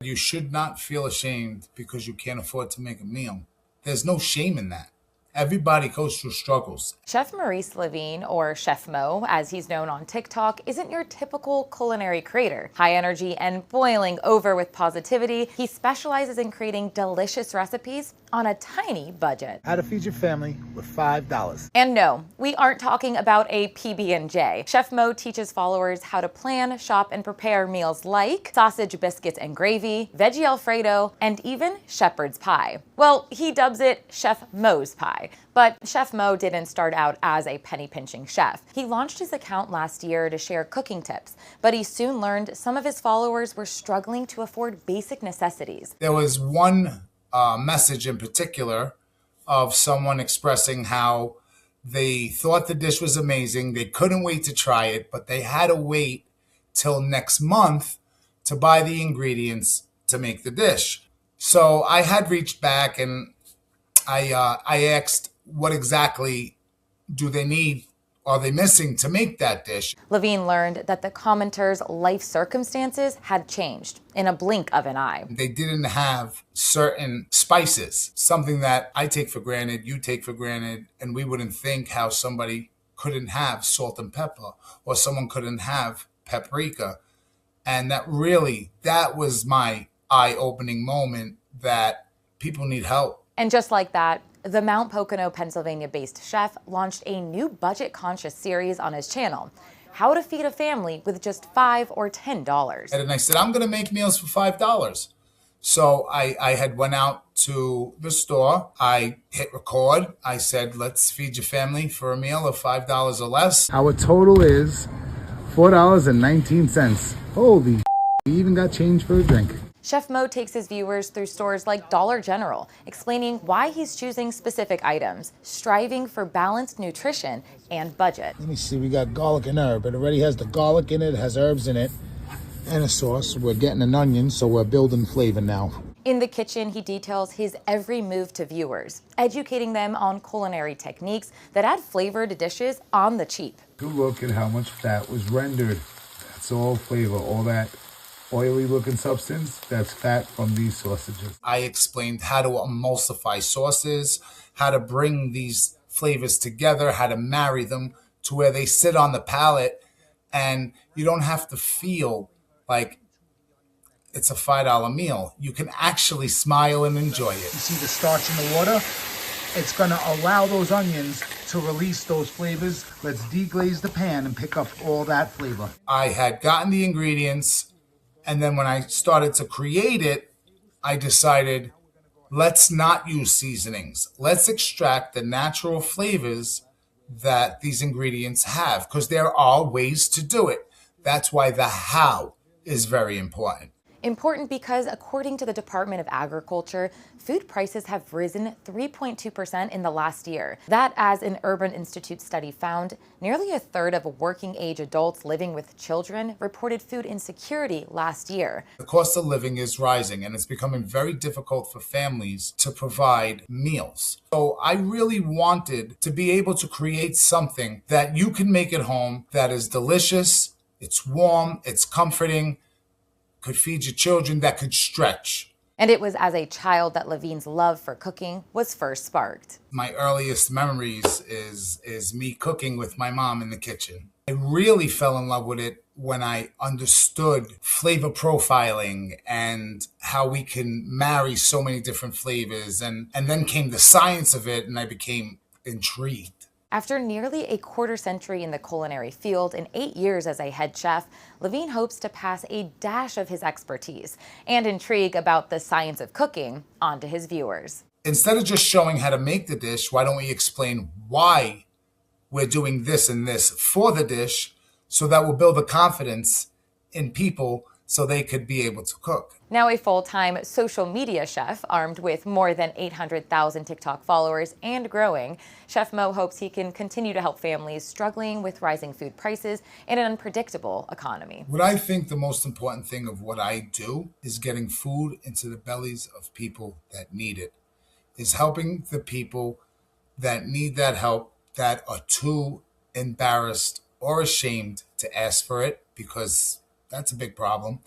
You should not feel ashamed because you can't afford to make a meal. There's no shame in that. Everybody goes through struggles. Chef Maurice Levine, or Chef Mo, as he's known on TikTok, isn't your typical culinary creator. High energy and boiling over with positivity, he specializes in creating delicious recipes on a tiny budget. How to feed your family with $5. And no, we aren't talking about a PB&J. Chef Mo teaches followers how to plan, shop, and prepare meals like sausage, biscuits, and gravy, veggie Alfredo, and even shepherd's pie. Well, he dubs it Chef Mo's Pie. But Chef Mo didn't start out as a penny-pinching chef. He launched his account last year to share cooking tips, but he soon learned some of his followers were struggling to afford basic necessities. There was one message in particular of someone expressing how they thought the dish was amazing. They couldn't wait to try it, but they had to wait till next month to buy the ingredients to make the dish. So I had reached back and I asked what exactly do they need, are they missing to make that dish? Levine learned that the commenters' life circumstances had changed in a blink of an eye. They didn't have certain spices, something that I take for granted, you take for granted, and we wouldn't think how somebody couldn't have salt and pepper or someone couldn't have paprika. And that was my eye-opening moment that people need help. And just like that, the Mount Pocono, Pennsylvania-based chef launched a new budget-conscious series on his channel, How to Feed a Family with Just $5 or $10. And I said, I'm going to make meals for $5. So I had went out to the store. I hit record. I said, let's feed your family for a meal of $5 or less. Our total is $4.19. Holy, we even got change for a drink. Chef Mo takes his viewers through stores like Dollar General, explaining why he's choosing specific items, striving for balanced nutrition and budget. Let me see, we got garlic and herb. It already has the garlic in it, has herbs in it, and a sauce. We're getting an onion, so we're building flavor now. In the kitchen, he details his every move to viewers, educating them on culinary techniques that add flavor to dishes on the cheap. Good look at how much fat was rendered. That's all flavor, all that oily looking substance, that's fat from these sausages. I explained how to emulsify sauces, how to bring these flavors together, how to marry them to where they sit on the palate and you don't have to feel like it's a $5 meal. You can actually smile and enjoy it. You see the starch in the water? It's gonna allow those onions to release those flavors. Let's deglaze the pan and pick up all that flavor. I had gotten the ingredients, and then when I started to create it, I decided, let's not use seasonings. Let's extract the natural flavors that these ingredients have, because there are ways to do it. That's why the how is very important. Important because, according to the Department of Agriculture, food prices have risen 3.2% in the last year. That, as an Urban Institute study found, nearly a third of working-age adults living with children reported food insecurity last year. The cost of living is rising, and it's becoming very difficult for families to provide meals. So I really wanted to be able to create something that you can make at home that is delicious, it's warm, it's comforting, could feed your children, that could stretch. And it was as a child that Levine's love for cooking was first sparked. My earliest memories is me cooking with my mom in the kitchen. I really fell in love with it when I understood flavor profiling and how we can marry so many different flavors. And then came the science of it, and I became intrigued. After nearly a quarter century in the culinary field and 8 years as a head chef, Levine hopes to pass a dash of his expertise and intrigue about the science of cooking onto his viewers. Instead of just showing how to make the dish, why don't we explain why we're doing this and this for the dish, so that will build a confidence in people so they could be able to cook. Now a full-time social media chef armed with more than 800,000 TikTok followers and growing, Chef Mo hopes he can continue to help families struggling with rising food prices and an unpredictable economy. What I think the most important thing of what I do is getting food into the bellies of people that need it, is helping the people that need that help, that are too embarrassed or ashamed to ask for it, because that's a big problem.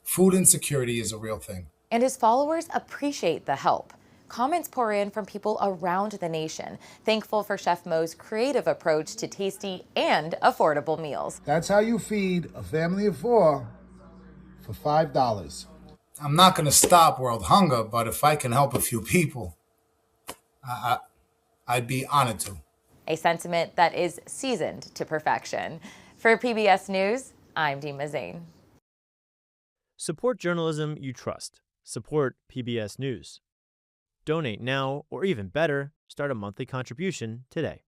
Food insecurity is a real thing. And his followers appreciate the help. Comments pour in from people around the nation, thankful for Chef Mo's creative approach to tasty and affordable meals. That's how you feed a family of 4 for $5. I'm not going to stop world hunger, but if I can help a few people, I'd be honored to. A sentiment that is seasoned to perfection. For PBS News, I'm Dima Zain. Support journalism you trust. Support PBS News. Donate now, or even better, start a monthly contribution today.